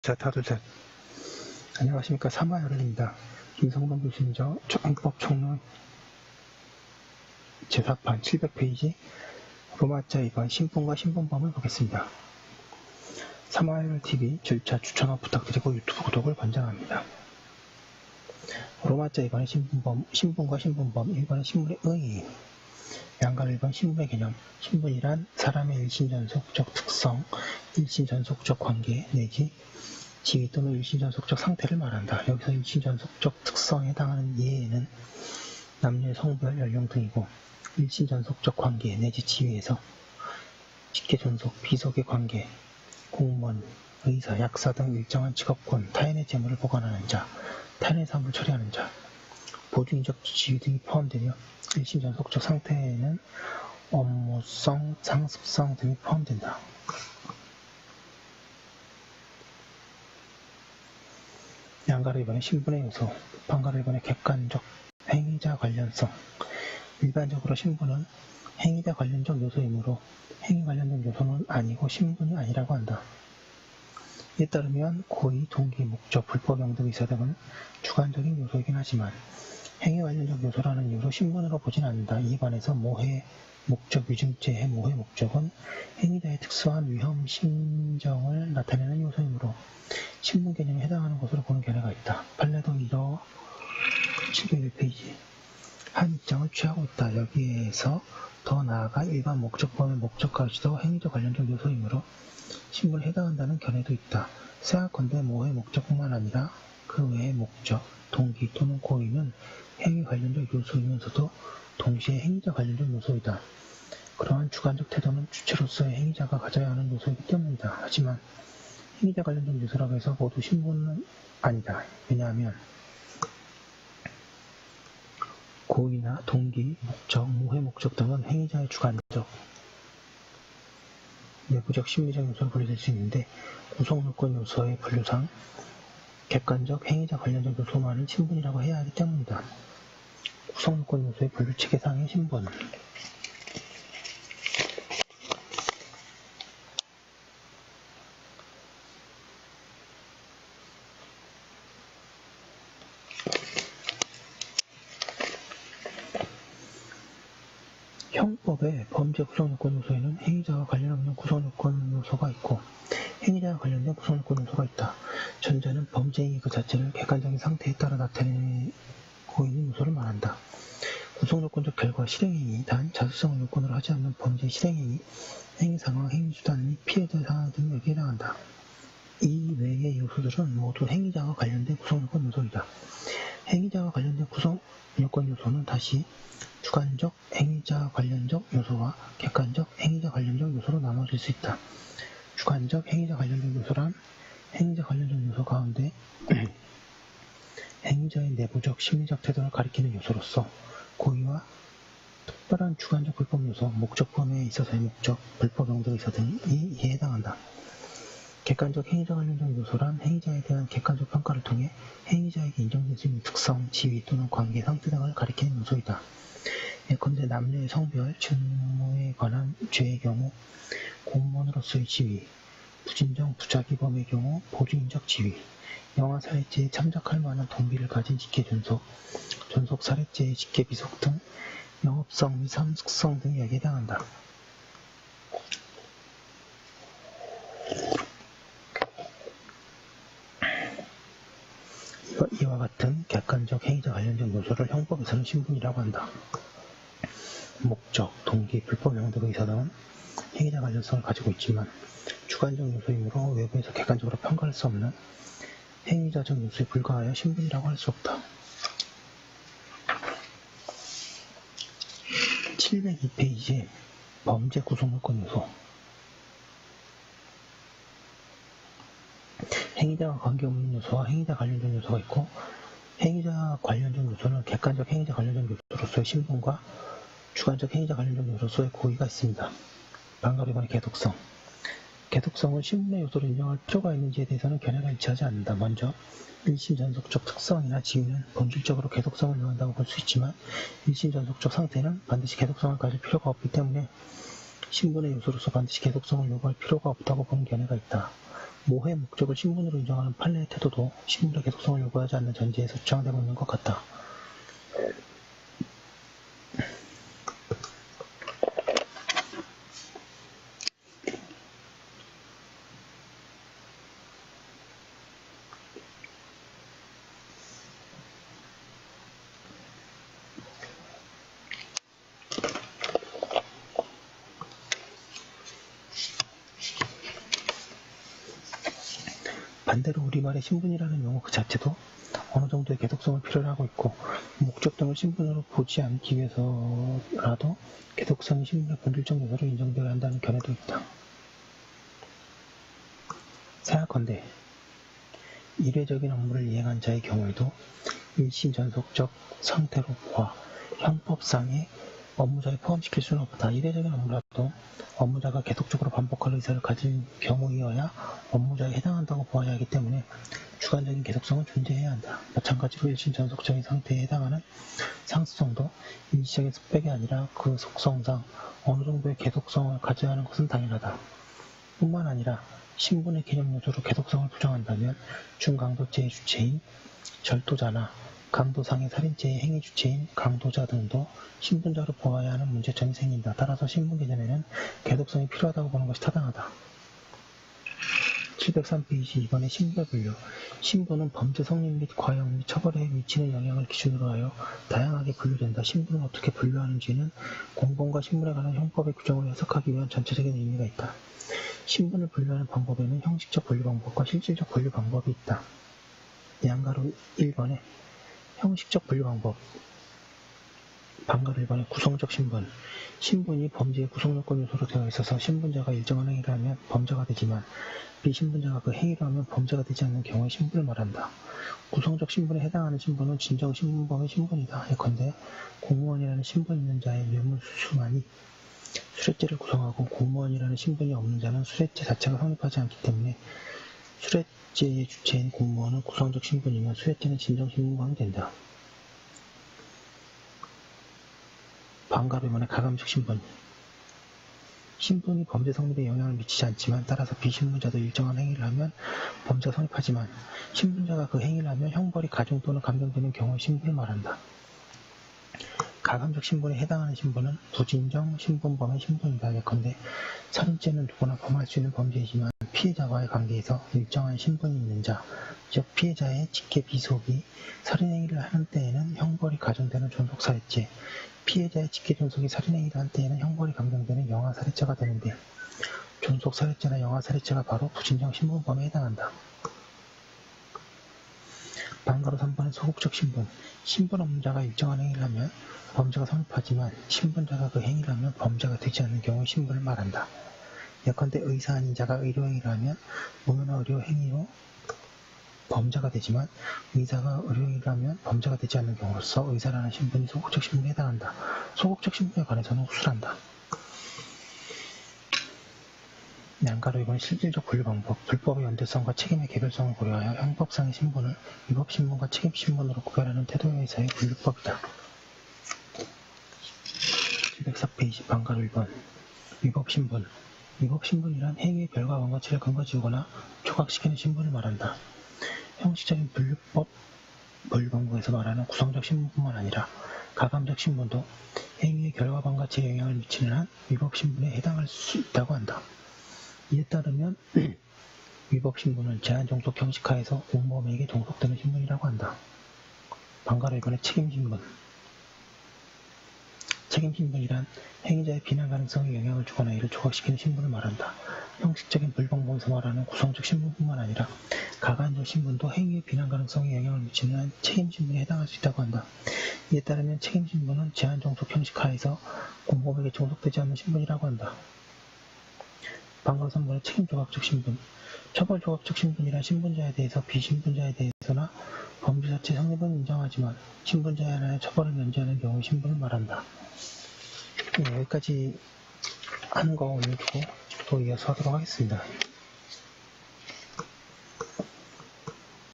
자, 다들 셋. 안녕하십니까. 사마열입니다. 김성범 교수님저 헌법 총론 제4판 700페이지 로마자 2번 신분과 신분범을 보겠습니다. 사마열TV 절차 추천업 부탁드리고 유튜브 구독을 권장합니다. 로마자 2번의 신분과 신분범 1번의 신분의 의의 양가 1번 신분의 개념 신분이란 사람의 일신전속적 특성, 일신전속적 관계 내지 지위 또는 일신전속적 상태를 말한다. 여기서 일신전속적 특성에 해당하는 예에는 남녀의 성별, 연령 등이고 일신전속적 관계 내지 지위에서 직계존속, 비속의 관계, 공무원, 의사, 약사 등 일정한 직업권, 타인의 재물을 보관하는 자, 타인의 사물을 처리하는 자, 보증인적 지위 등이 포함되며 일신전속적 상태에는 업무성, 상습성 등이 포함된다. 양가를 이번에 신분의 요소, 반가를 이번에 객관적, 행위자 관련성. 일반적으로 신분은 행위자 관련적 요소이므로 행위 관련적 요소는 아니고 신분이 아니라고 한다. 이에 따르면 고의, 동기, 목적, 불법 영득 의사 등은 주관적인 요소이긴 하지만 행위 관련적 요소라는 이유로 신분으로 보진 않는다. 이에 관해서 모해, 목적, 유증죄의 모해 목적은 행위자의 특수한 위험 심정을 나타내는 요소이므로 신분 개념에 해당하는 것으로 보는 견해가 있다. 판례도 이러 701페이지 한 입장을 취하고 있다. 여기에서 더 나아가 일반 목적범의 목적까지도 행위적 관련적 요소이므로 신분에 해당한다는 견해도 있다. 생각컨대 모해 목적뿐만 아니라 그 외의 목적, 동기 또는 고의는 행위 관련적 요소이면서도 동시에 행위자 관련적 요소이다. 그러한 주관적 태도는 주체로서의 행위자가 가져야 하는 요소이기 때문이다. 하지만 행위자 관련적 요소라고 해서 모두 신분은 아니다. 왜냐하면 고의나 동기, 목적, 모해 목적 등은 행위자의 주관적, 내부적, 심리적 요소로 분류될 수 있는데 구성요건 요소의 분류상 객관적, 행위자 관련적 요소만을 신분이라고 해야 하기 때문이다. 구성요건 요소의 분류 체계상의 신분 형법의 범죄 구성요건 요소에는 행위자와 관련 없는 구성요건 요소가 있고 행위자와 관련된 구성요건 요소가 있다. 전자는 범죄행위 그 자체를 객관적인 상태에 따라 나타내고 있는 요소를 말한다. 구성요건적 결과 실행행위, 단 자수성을 요건으로 하지 않는 범죄 실행행위, 행위상황, 행위수단 및 피해자 상황 등이 여기에 해당한다. 이 외의 요소들은 모두 행위자와 관련된 구성요건 요소이다. 행위자와 관련된 구성요건 요소는 다시 주관적 행위자 관련적 요소와 객관적 행위자 관련적 요소로 나눠질 수 있다. 주관적 행위자 관련적 요소란 행위자 관련적 요소 가운데 행위자의 내부적 심리적 태도를 가리키는 요소로서 고의와 특별한 주관적 불법 요소, 목적범에 있어서의 목적, 불법 영득 의사 등이 이에 해당한다. 객관적 행위자 관련적 요소란 행위자에 대한 객관적 평가를 통해 행위자에게 인정될 수 있는 특성, 지위 또는 관계, 상태 등을 가리키는 요소이다. 예컨대 남녀의 성별, 직무에 관한 죄의 경우 공무원으로서의 지위, 부진정 부자기범의 경우 보증인적 지위, 영아살해죄에 참작할 만한 동기를 가진 직계존속, 존속살해죄의 직계비속 등 영업성 및 삼숙성 등이 여기에 해당한다. 이와 같은 객관적 행위자 관련적 요소를 형법에서는 신분이라고 한다. 목적, 동기, 불법 영득 의사 등은 행위자 관련성을 가지고 있지만 주관적 요소이므로 외부에서 객관적으로 평가할 수 없는 행위자적 요소에 불과하여 신분이라고 할 수 없다. 702페이지에 범죄 구성요건 요소 행위자와 관계없는 요소와 행위자 관련적 요소가 있고 행위자 관련적 요소는 객관적 행위자 관련적 요소로서의 신분과 주관적 행위자 관련적 요소로서의 고의가 있습니다. 방금 이번에 개독성. 개독성은 신분의 요소로 인정할 필요가 있는지에 대해서는 견해가 일치하지 않는다. 먼저 일신전속적 특성이나 지위는 본질적으로 개독성을 요한다고 볼 수 있지만 일신전속적 상태는 반드시 개독성을 가질 필요가 없기 때문에 신분의 요소로서 반드시 개독성을 요구할 필요가 없다고 보는 견해가 있다. 모해 목적을 신분으로 인정하는 판례의 태도도 신분의 계속성을 요구하지 않는 전제에서 주장되고 있는 것 같다. 반대로 우리말의 신분이라는 용어 그 자체도 어느 정도의 계속성을 필요로 하고 있고, 목적 등을 신분으로 보지 않기 위해서라도 계속성이 신분의 본질적 요소로 인정되어야 한다는 견해도 있다. 생각컨대 이례적인 업무를 이행한 자의 경우에도 일신전속적 상태로 보아 형법상의 업무자에 포함시킬 수는 없다. 이례적인 업무라도 업무자가 계속적으로 반복할 의사를 가진 경우이어야 업무자에 해당한다고 보아야 하기 때문에 주관적인 계속성은 존재해야 한다. 마찬가지로 일신전속적인 상태에 해당하는 상수성도 일시적인 스펙이 아니라 그 속성상 어느 정도의 계속성을 가져야 하는 것은 당연하다. 뿐만 아니라 신분의 개념 요소로 계속성을 부정한다면 중강도죄의 주체인 절도자나 강도상의 살인죄의 행위 주체인 강도자 등도 신분자로 보아야 하는 문제점이 생긴다. 따라서 신분 개념에는 계속성이 필요하다고 보는 것이 타당하다. 703페이지 2번의 신분의 분류. 신분은 범죄 성립 및 과형 및 처벌에 미치는 영향을 기준으로 하여 다양하게 분류된다. 신분을 어떻게 분류하는지는 공범과 신분에 관한 형법의 규정을 해석하기 위한 전체적인 의미가 있다. 신분을 분류하는 방법에는 형식적 분류 방법과 실질적 분류 방법이 있다. 양가로 1번에 형식적 분류 방법. 방가로 1번에 구성적 신분. 신분이 범죄의 구성요건 요소로 되어 있어서 신분자가 일정한 행위를 하면 범죄가 되지만 비신분자가 그 행위를 하면 범죄가 되지 않는 경우의 신분을 말한다. 구성적 신분에 해당하는 신분은 진정 신분범의 신분이다. 예컨대 공무원이라는 신분 있는 자의 뇌물수수만이 수뢰죄를 구성하고 공무원이라는 신분이 없는 자는 수뢰죄 자체가 성립하지 않기 때문에 수뢰죄의 주체인 공무원은 구성적 신분이며 수뢰죄는 진정 신분범이 된다. 방가로만의 가감적 신분. 신분이 범죄 성립에 영향을 미치지 않지만 따라서 비신분자도 일정한 행위를 하면 범죄가 성립하지만 신분자가 그 행위를 하면 형벌이 가중 또는 감경되는 경우의 신분을 말한다. 가감적 신분에 해당하는 신분은 부진정 신분범의 신분이다. 예컨대 살인죄는 누구나 범할 수 있는 범죄이지만 피해자와의 관계에서 일정한 신분이 있는 자, 즉 피해자의 직계 비속이 살인행위를 하는 때에는 형벌이 가중되는 존속살해죄, 피해자의 직계 존속이 살인행위를 한 때에는 형벌이 감경되는 영아살해죄가 되는데 존속살해죄나 영아살해죄가 바로 부진정 신분범에 해당한다. 방가로 3번의 소극적 신분. 신분 없는 자가 일정한 행위를 하면 범죄가 성립하지만 신분자가 그 행위를 하면 범죄가 되지 않는 경우의 신분을 말한다. 예컨대 의사 아닌 자가 의료행위를 하면 무효나 의료행위로 범죄가 되지만 의사가 의료행위를 하면 범죄가 되지 않는 경우로서 의사라는 신분이 소극적 신분에 해당한다. 소극적 신분에 관해서는 후술한다. 양가로 2번 실질적 분류 방법. 불법의 연대성과 책임의 개별성을 고려하여 형법상의 신분을 위법신분과 책임신분으로 구별하는 태도에 의해서의 분류법이다. 704페이지 방가로 1번 위법신분. 위법신분이란 행위의 별과 원가치를 근거지우거나 조각시키는 신분을 말한다. 형식적인 분류방법에서 말하는 구성적 신분뿐만 아니라 가감적 신분도 행위의 결과 방가치에 영향을 미치는 한 위법신분에 해당할 수 있다고 한다. 이에 따르면 위법신분은 제한종속 형식하에서 공범에게 종속되는 신분이라고 한다. 방가로 1번의 책임신분. 책임신분이란 행위자의 비난 가능성에 영향을 주거나 이를 조각시키는 신분을 말한다. 형식적인 분류방법에서 말하는 구성적 신분뿐만 아니라 가감적 신분도 행위의 비난 가능성에 영향을 미치는 한 책임신분에 해당할 수 있다고 한다. 이에 따르면 책임신분은 제한종속 형식하에서 공범에게 종속되지 않는 신분이라고 한다. 방가로 3번의 책임조각적 신분. 처벌조각적 신분이란 신분자에 대해서 비신분자에 대해서나 범죄 자체 성립은 인정하지만 신분자에 한하여 처벌을 면제하는 경우의 신분을 말한다. 여기까지 하는 거 올려두고 또 이어서 하도록 하겠습니다.